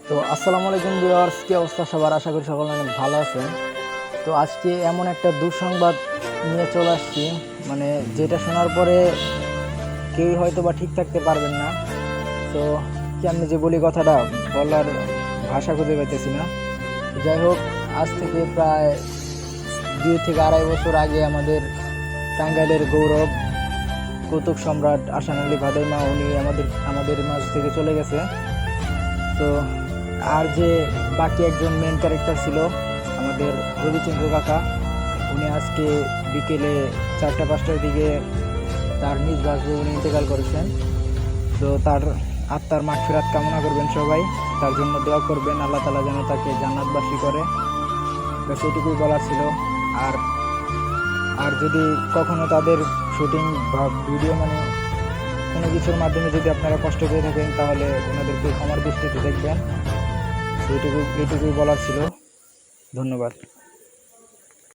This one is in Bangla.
তো আসসালামু আলাইকুম ভিউয়ার্স, কি অবস্থা সবার? আশা করি সকলে অনেক ভালো আছেন। তো আজকে এমন একটা দুঃসংবাদ নিয়ে চলে আসছি, মানে যেটা শোনার পরে কেউই হয়তো বা ঠিক থাকতে পারবেন না। তো কেমনি যে বলি কথাটা, বলার ভাষা খুঁজে পাইতেছি না। যাই হোক, আজ থেকে প্রায় 2 থেকে 2.5 বছর আগে আমাদের টাঙ্গাইলের গৌরব কৌতুক সম্রাট আহসান আলী ভাদাইমা উনি আমাদের মাঝ থেকে চলে গেছে। তো আর যে বাকি একজন মেন ক্যারেক্টার ছিল আমাদের রবিচন্দ্র কাকা, উনি আজকে বিকেলে 4টা-5টার দিকে তার নিজ বাসভবনে ইন্তেকাল করেছেন। তো তার আত্মার মাগফিরাত কামনা করবেন সবাই, তার জন্য দোয়া করবেন, আল্লাহ তাআলা যেন তাকে জান্নাতবাসী করে। ব্যাস এটুকুই বলার ছিল। আর আর যদি কখনো তাদের শুটিং বা ভিডিও মানে কোনো কিছুর মাধ্যমে যদি আপনারা কষ্ট পেয়ে থাকেন, তাহলে ওনাদেরকে ক্ষমার দৃষ্টিতে দেখবেন। এইটুকুই বলার ছিল। ধন্যবাদ।